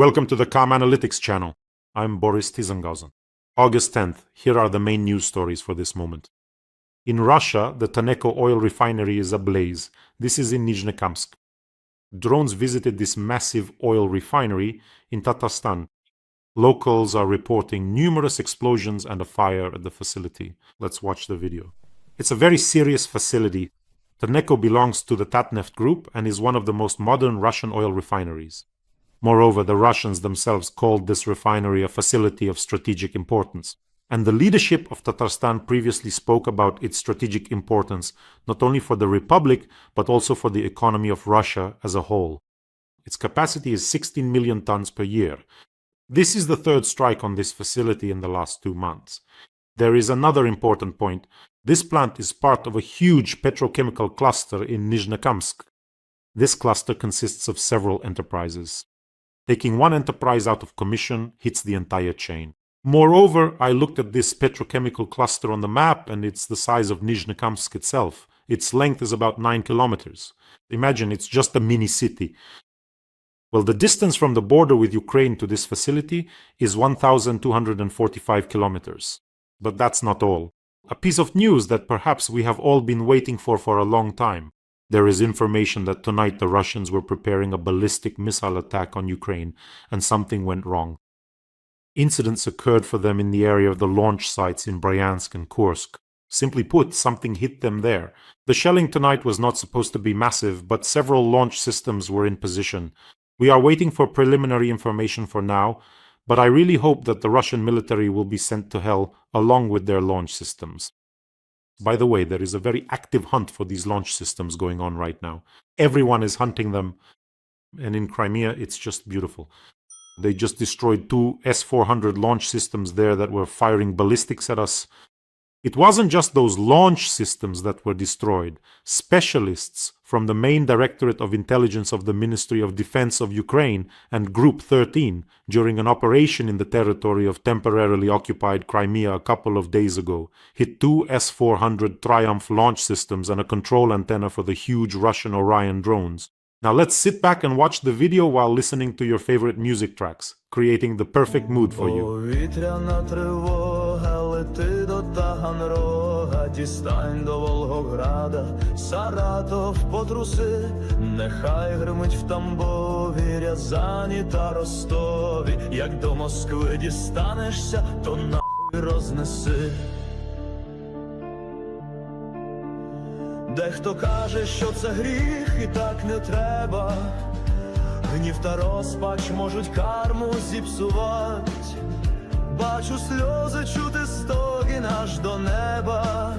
Welcome to the Calm Analytics channel. I'm Boris Tizenhausen. August 10th, here are the main news stories for this moment. In Russia, the Taneco oil refinery is ablaze. This is in Nizhnekamsk. Drones visited this massive oil refinery in Tatarstan. Locals are reporting numerous explosions and a fire at the facility. Let's watch the video. It's a very serious facility. Taneco belongs to the Tatneft group and is one of the most modern Russian oil refineries. Moreover, the Russians themselves called this refinery a facility of strategic importance. And the leadership of Tatarstan previously spoke about its strategic importance, not only for the Republic, but also for the economy of Russia as a whole. Its capacity is 16 million tons per year. This is the third strike on this facility in the last 2 months. There is another important point. This plant is part of a huge petrochemical cluster in Nizhnekamsk. This cluster consists of several enterprises. Taking one enterprise out of commission hits the entire chain. Moreover, I looked at this petrochemical cluster on the map and it's the size of Nizhnekamsk itself. Its length is about 9 kilometers. Imagine it's just a mini city. Well, the distance from the border with Ukraine to this facility is 1,245 kilometers. But that's not all. A piece of news that perhaps we have all been waiting for a long time. There is information that tonight the Russians were preparing a ballistic missile attack on Ukraine and something went wrong. Incidents occurred for them in the area of the launch sites in Bryansk and Kursk. Simply put, something hit them there. The shelling tonight was not supposed to be massive, but several launch systems were in position. We are waiting for preliminary information for now, but I really hope that the Russian military will be sent to hell along with their launch systems. By the way, there is a very active hunt for these launch systems going on right now. Everyone is hunting them, and in Crimea it's just beautiful. They just destroyed 2 S-400 launch systems there that were firing ballistics at us. It wasn't just those launch systems that were destroyed. Specialists from the main Directorate of Intelligence of the Ministry of Defense of Ukraine and Group 13 during an operation in the territory of temporarily occupied Crimea a couple of days ago hit 2 S-400 Triumph launch systems and a control antenna for the huge Russian Orion drones. Now let's sit back and watch the video while listening to your favorite music tracks, creating the perfect mood for you. Лети до Таганрога, дістань до Волгограда, Саратов потруси, нехай гримить в Тамбові, Рязані та Ростові. Як до Москви дістанешся, то нахуй рознеси. Дехто каже, що це гріх і так не треба. Гнів та розпач можуть карму зіпсувать. Бачу сльози, чути стогін аж до неба.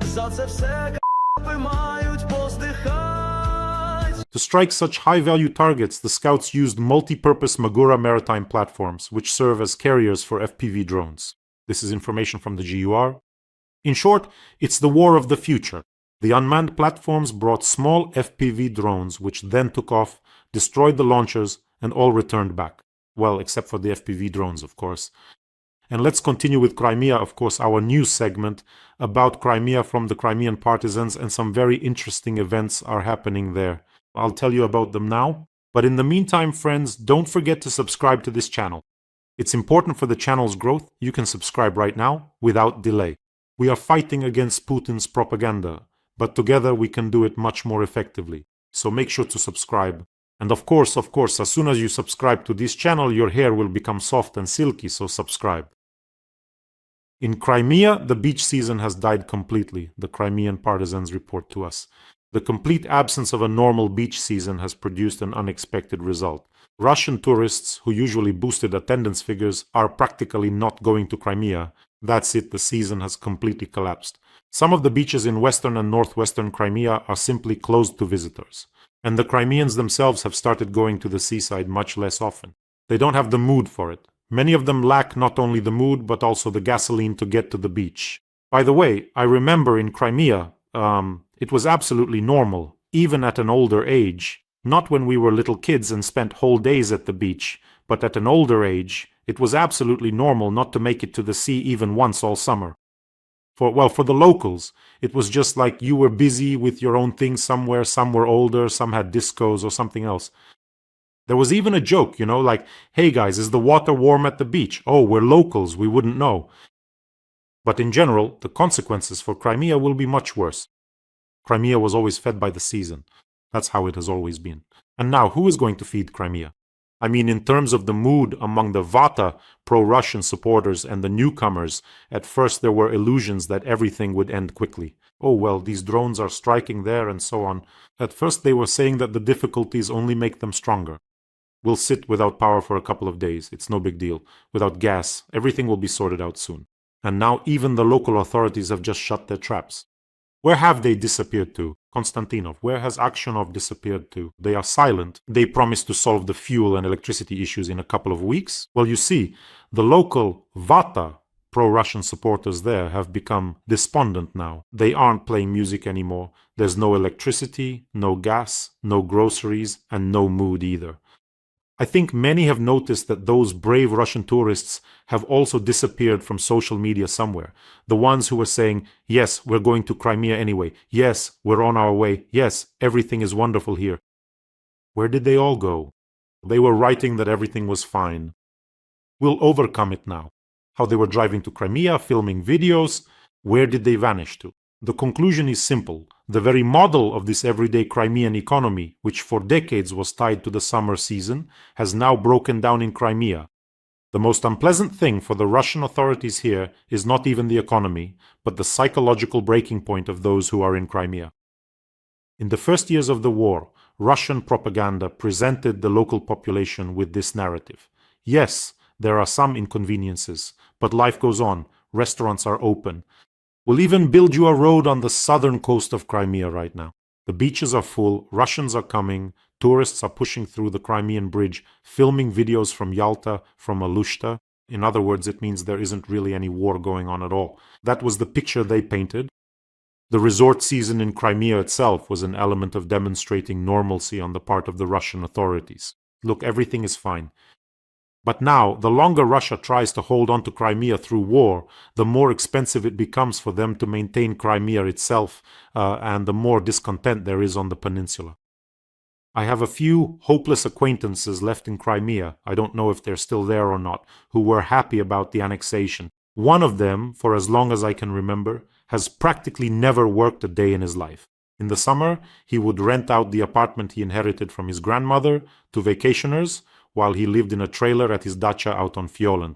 За це все капи мають поздихать. To strike such high-value targets, the scouts used multi-purpose Magura maritime platforms, which serve as carriers for FPV drones. This is information from the GUR. In short, it's the war of the future. The unmanned platforms brought small FPV drones, which then took off, destroyed the launchers, and all returned back. Well, except for the FPV drones, of course. And let's continue with Crimea, of course, our news segment about Crimea from the Crimean partisans, and some very interesting events are happening there. I'll tell you about them now. But in the meantime, friends, don't forget to subscribe to this channel. It's important for the channel's growth. You can subscribe right now without delay. We are fighting against Putin's propaganda, but together we can do it much more effectively. So make sure to subscribe. And of course, as soon as you subscribe to this channel, your hair will become soft and silky, so subscribe. In Crimea, the beach season has died completely, the Crimean partisans report to us. The complete absence of a normal beach season has produced an unexpected result. Russian tourists, who usually boosted attendance figures, are practically not going to Crimea. That's it, the season has completely collapsed. Some of the beaches in western and northwestern Crimea are simply closed to visitors. And the Crimeans themselves have started going to the seaside much less often. They don't have the mood for it. Many of them lack not only the mood, but also the gasoline to get to the beach. By the way, I remember in Crimea, it was absolutely normal, even at an older age. Not when we were little kids and spent whole days at the beach, but at an older age, it was absolutely normal not to make it to the sea even once all summer. For the locals, it was just like you were busy with your own things somewhere, some were older, some had discos or something else. There was even a joke, like, hey guys, is the water warm at the beach? Oh, we're locals, we wouldn't know. But in general, the consequences for Crimea will be much worse. Crimea was always fed by the season. That's how it has always been. And now, who is going to feed Crimea? I mean, in terms of the mood among the Vata pro-Russian supporters and the newcomers, at first there were illusions that everything would end quickly. Oh, well, these drones are striking there and so on. At first they were saying that the difficulties only make them stronger. We'll sit without power for a couple of days. It's no big deal. Without gas, everything will be sorted out soon. And now even the local authorities have just shut their traps. Where have they disappeared to? Konstantinov. Where has Aksionov disappeared to? They are silent. They promised to solve the fuel and electricity issues in a couple of weeks. Well, you see, the local Vata pro-Russian supporters there have become despondent now. They aren't playing music anymore. There's no electricity, no gas, no groceries, and no mood either. I think many have noticed that those brave Russian tourists have also disappeared from social media somewhere. The ones who were saying, yes, we're going to Crimea anyway. Yes, we're on our way. Yes, everything is wonderful here. Where did they all go? They were writing that everything was fine. We'll overcome it now. How they were driving to Crimea, filming videos. Where did they vanish to? The conclusion is simple. The very model of this everyday Crimean economy, which for decades was tied to the summer season, has now broken down in Crimea. The most unpleasant thing for the Russian authorities here is not even the economy, but the psychological breaking point of those who are in Crimea. In the first years of the war, Russian propaganda presented the local population with this narrative. Yes, there are some inconveniences, but life goes on, restaurants are open. We'll even build you a road on the southern coast of Crimea right now. The beaches are full, Russians are coming, tourists are pushing through the Crimean bridge, filming videos from Yalta, from Alushta. In other words, it means there isn't really any war going on at all. That was the picture they painted. The resort season in Crimea itself was an element of demonstrating normalcy on the part of the Russian authorities. Look, everything is fine. But now, the longer Russia tries to hold on to Crimea through war, the more expensive it becomes for them to maintain Crimea itself, and the more discontent there is on the peninsula. I have a few hopeless acquaintances left in Crimea, I don't know if they're still there or not, who were happy about the annexation. One of them, for as long as I can remember, has practically never worked a day in his life. In the summer, he would rent out the apartment he inherited from his grandmother to vacationers, while he lived in a trailer at his dacha out on Fjoland.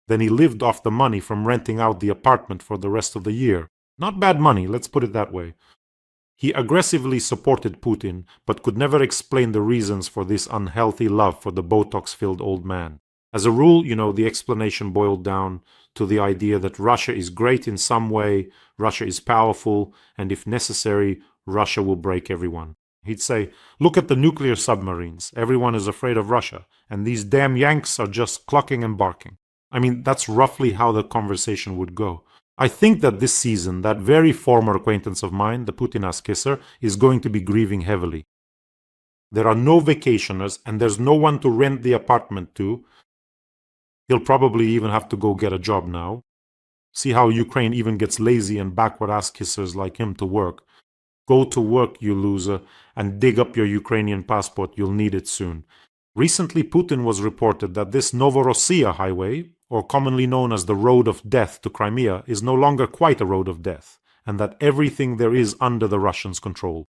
Then he lived off the money from renting out the apartment for the rest of the year. Not bad money, let's put it that way. He aggressively supported Putin, but could never explain the reasons for this unhealthy love for the Botox-filled old man. As a rule, the explanation boiled down to the idea that Russia is great in some way, Russia is powerful, and if necessary, Russia will break everyone. He'd say, look at the nuclear submarines. Everyone is afraid of Russia. And these damn Yanks are just clucking and barking. I mean, that's roughly how the conversation would go. I think that this season, that very former acquaintance of mine, the Putin-ass kisser, is going to be grieving heavily. There are no vacationers, and there's no one to rent the apartment to. He'll probably even have to go get a job now. See how Ukraine even gets lazy and backward-ass kissers like him to work. Go to work, you loser, and dig up your Ukrainian passport. You'll need it soon. Recently, Putin was reported that this Novorossiya highway, or commonly known as the Road of Death to Crimea, is no longer quite a road of death, and that everything there is under the Russians' control.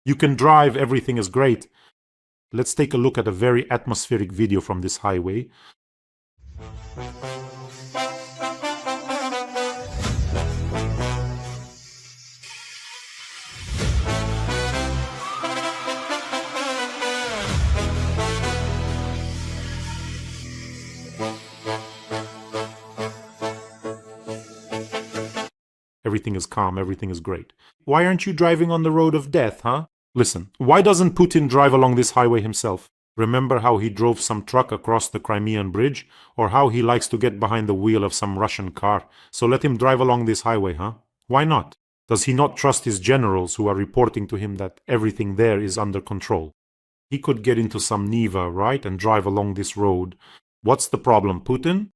You can drive, everything is great. Let's take a look at a very atmospheric video from this highway. Everything is calm, everything is great. Why aren't you driving on the road of death, huh? Listen, why doesn't Putin drive along this highway himself? Remember how he drove some truck across the Crimean bridge? Or how he likes to get behind the wheel of some Russian car? So let him drive along this highway, huh? Why not? Does he not trust his generals who are reporting to him that everything there is under control? He could get into some Niva, right, and drive along this road. What's the problem, Putin?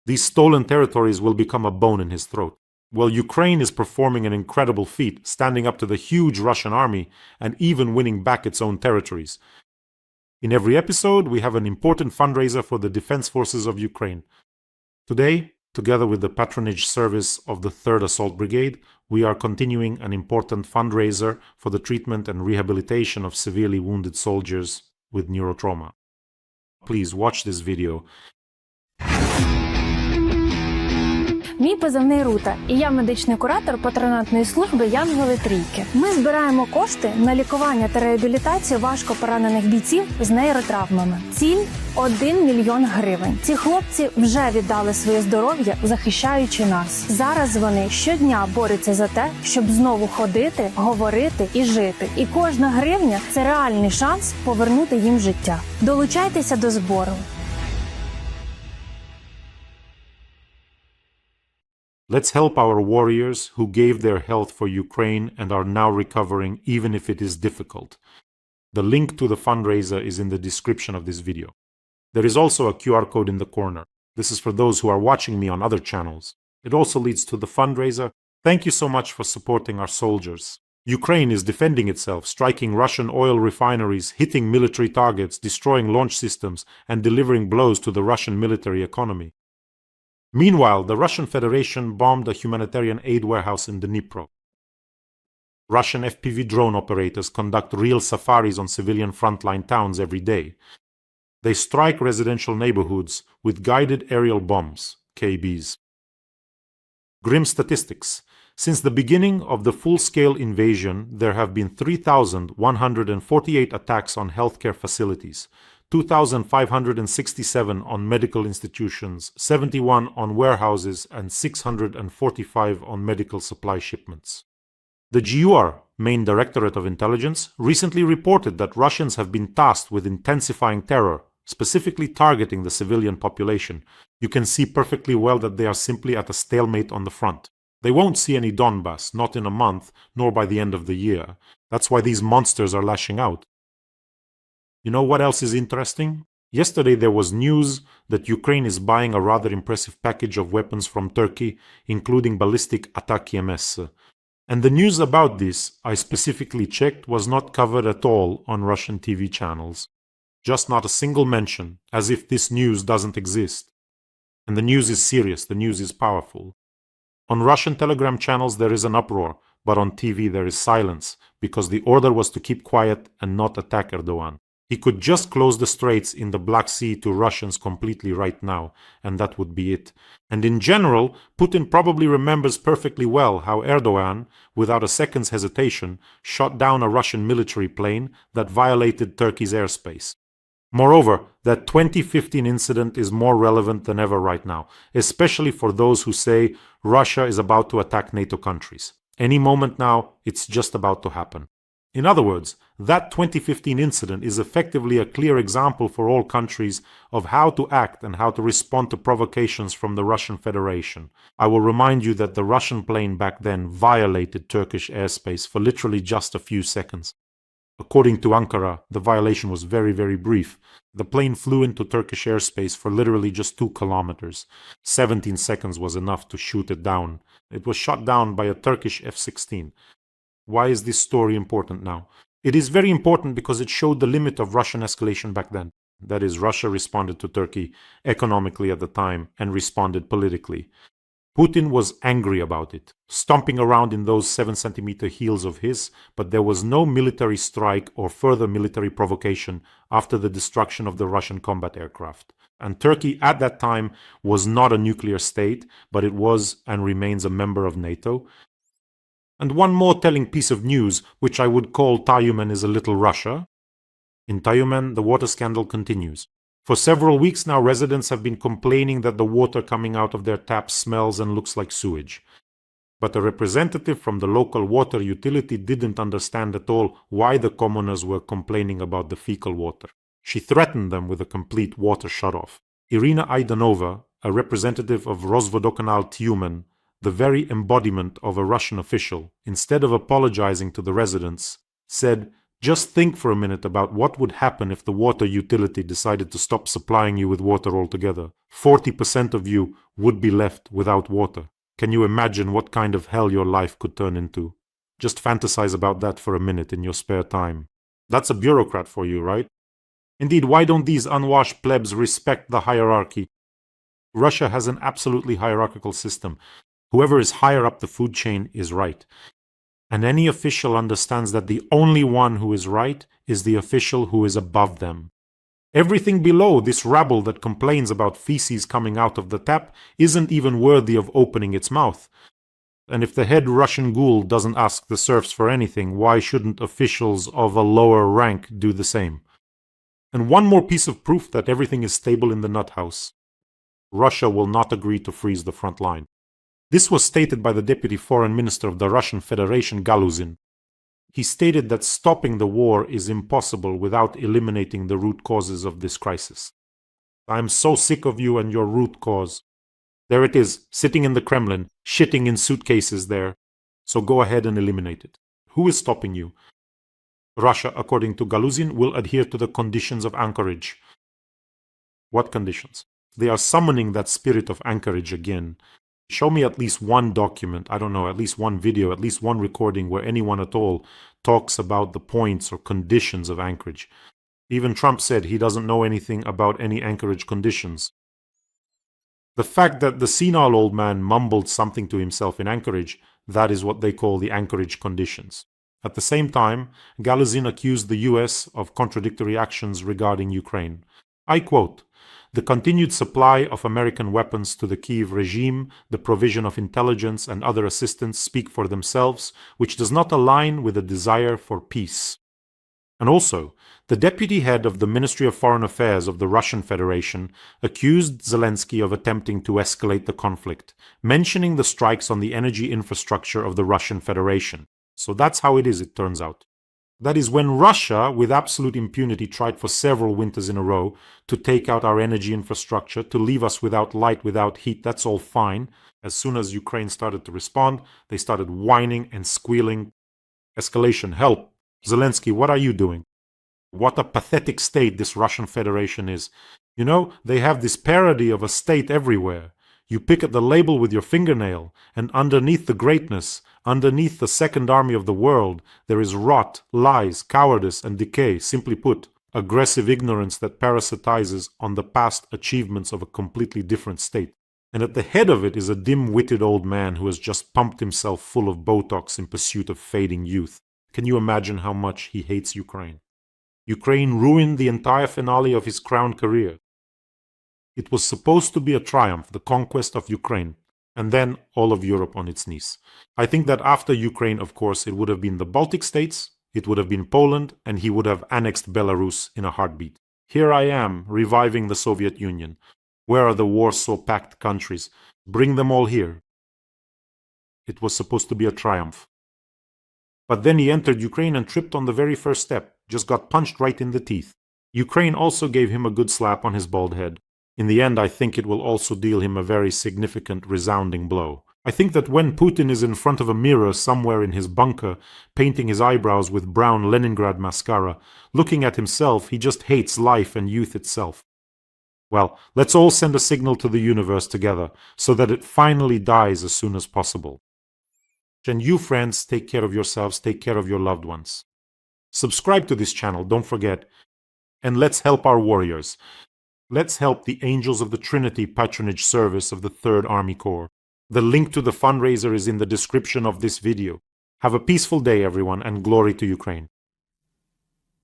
These stolen territories will become a bone in his throat. Well, Ukraine is performing an incredible feat, standing up to the huge Russian army and even winning back its own territories. In every episode, we have an important fundraiser for the Defense Forces of Ukraine. Today, together with the patronage service of the 3rd Assault Brigade, we are continuing an important fundraiser for the treatment and rehabilitation of severely wounded soldiers with neurotrauma. Please watch this video. Мій позивний Рута, і я медичний куратор патронатної служби Янголи Трійки. Ми збираємо кошти на лікування та реабілітацію важко поранених бійців з нейротравмами. Ціль – 1 мільйон гривень. Ці хлопці вже віддали своє здоров'я, захищаючи нас. Зараз вони щодня борються за те, щоб знову ходити, говорити і жити. І кожна гривня – це реальний шанс повернути їм життя. Долучайтеся до збору. Let's help our warriors who gave their health for Ukraine and are now recovering even if it is difficult. The link to the fundraiser is in the description of this video. There is also a QR code in the corner. This is for those who are watching me on other channels. It also leads to the fundraiser. Thank you so much for supporting our soldiers. Ukraine is defending itself, striking Russian oil refineries, hitting military targets, destroying launch systems, and delivering blows to the Russian military economy. Meanwhile, the Russian Federation bombed a humanitarian aid warehouse in Dnipro. Russian FPV drone operators conduct real safaris on civilian frontline towns every day. They strike residential neighborhoods with guided aerial bombs, KBs. Grim statistics. Since the beginning of the full-scale invasion, there have been 3,148 attacks on healthcare facilities, 2,567 on medical institutions, 71 on warehouses, and 645 on medical supply shipments. The GUR, Main Directorate of Intelligence, recently reported that Russians have been tasked with intensifying terror, specifically targeting the civilian population. You can see perfectly well that they are simply at a stalemate on the front. They won't see any Donbass, not in a month, nor by the end of the year. That's why these monsters are lashing out. You know what else is interesting? Yesterday there was news that Ukraine is buying a rather impressive package of weapons from Turkey, including ballistic attack EMS. And the news about this, I specifically checked, was not covered at all on Russian TV channels. Just not a single mention, as if this news doesn't exist. And the news is serious, the news is powerful. On Russian Telegram channels there is an uproar, but on TV there is silence, because the order was to keep quiet and not attack Erdogan. He could just close the straits in the Black Sea to Russians completely right now, and that would be it. And in general, Putin probably remembers perfectly well how Erdogan, without a second's hesitation, shot down a Russian military plane that violated Turkey's airspace. Moreover, that 2015 incident is more relevant than ever right now, especially for those who say Russia is about to attack NATO countries. Any moment now, it's just about to happen. In other words, that 2015 incident is effectively a clear example for all countries of how to act and how to respond to provocations from the Russian Federation. I will remind you that the Russian plane back then violated Turkish airspace for literally just a few seconds. According to Ankara, the violation was very, very brief. The plane flew into Turkish airspace for literally just 2 kilometers. 17 seconds was enough to shoot it down. It was shot down by a Turkish F-16. Why is this story important now? It is very important because it showed the limit of Russian escalation back then. That is, Russia responded to Turkey economically at the time and responded politically. Putin was angry about it, stomping around in those 7-centimeter heels of his, but there was no military strike or further military provocation after the destruction of the Russian combat aircraft. And Turkey at that time was not a nuclear state, but it was and remains a member of NATO. And one more telling piece of news, which I would call Tyumen is a little Russia. In Tyumen, the water scandal continues. For several weeks now, residents have been complaining that the water coming out of their taps smells and looks like sewage. But a representative from the local water utility didn't understand at all why the commoners were complaining about the fecal water. She threatened them with a complete water shutoff. Irina Aidanova, a representative of Rosvodokanal Tyumen, the very embodiment of a Russian official, instead of apologizing to the residents, said, "Just think for a minute about what would happen if the water utility decided to stop supplying you with water altogether. 40% of you would be left without water. Can you imagine what kind of hell your life could turn into? Just fantasize about that for a minute in your spare time." That's a bureaucrat for you, right? Indeed, why don't these unwashed plebs respect the hierarchy? Russia has an absolutely hierarchical system. Whoever is higher up the food chain is right. And any official understands that the only one who is right is the official who is above them. Everything below, this rabble that complains about feces coming out of the tap, isn't even worthy of opening its mouth. And if the head Russian ghoul doesn't ask the serfs for anything, why shouldn't officials of a lower rank do the same? And one more piece of proof that everything is stable in the nut house. Russia will not agree to freeze the front line. This was stated by the Deputy Foreign Minister of the Russian Federation, Galuzin. He stated that stopping the war is impossible without eliminating the root causes of this crisis. I'm so sick of you and your root cause. There it is, sitting in the Kremlin, shitting in suitcases there. So go ahead and eliminate it. Who is stopping you? Russia, according to Galuzin, will adhere to the conditions of anchorage. What conditions? They are summoning that spirit of anchorage again. Show me at least one document, I don't know, at least one video, at least one recording where anyone at all talks about the points or conditions of anchorage. Even Trump said he doesn't know anything about any anchorage conditions. The fact that the senile old man mumbled something to himself in Anchorage, that is what they call the anchorage conditions. At the same time, Galuzin accused the US of contradictory actions regarding Ukraine. I quote, "The continued supply of American weapons to the Kyiv regime, the provision of intelligence and other assistance speak for themselves, which does not align with a desire for peace." And also, the deputy head of the Ministry of Foreign Affairs of the Russian Federation accused Zelensky of attempting to escalate the conflict, mentioning the strikes on the energy infrastructure of the Russian Federation. So that's how it is, it turns out. That is, when Russia, with absolute impunity, tried for several winters in a row to take out our energy infrastructure, to leave us without light, without heat, that's all fine. As soon as Ukraine started to respond, they started whining and squealing. Escalation, help. Zelensky, what are you doing? What a pathetic state this Russian Federation is. You know, they have this parody of a state everywhere. You pick at the label with your fingernail, and underneath the greatness, underneath the second army of the world, there is rot, lies, cowardice, and decay. Simply put, aggressive ignorance that parasitizes on the past achievements of a completely different state. And at the head of it is a dim-witted old man who has just pumped himself full of Botox in pursuit of fading youth. Can you imagine how much he hates Ukraine? Ukraine ruined the entire finale of his crowned career. It was supposed to be a triumph, the conquest of Ukraine, and then all of Europe on its knees. I think that after Ukraine, of course, it would have been the Baltic states, it would have been Poland, and he would have annexed Belarus in a heartbeat. Here I am, reviving the Soviet Union. Where are the Warsaw-packed countries? Bring them all here. It was supposed to be a triumph. But then he entered Ukraine and tripped on the very first step, just got punched right in the teeth. Ukraine also gave him a good slap on his bald head. In the end, I think it will also deal him a very significant, resounding blow. I think that when Putin is in front of a mirror somewhere in his bunker, painting his eyebrows with brown Leningrad mascara, looking at himself, he just hates life and youth itself. Well, let's all send a signal to the universe together, so that it finally dies as soon as possible. And you, friends, take care of yourselves, take care of your loved ones. Subscribe to this channel, don't forget. And let's help our warriors. Let's help the Angels of the Trinity patronage service of the 3rd Army Corps. The link to the fundraiser is in the description of this video. Have a peaceful day, everyone, and glory to Ukraine.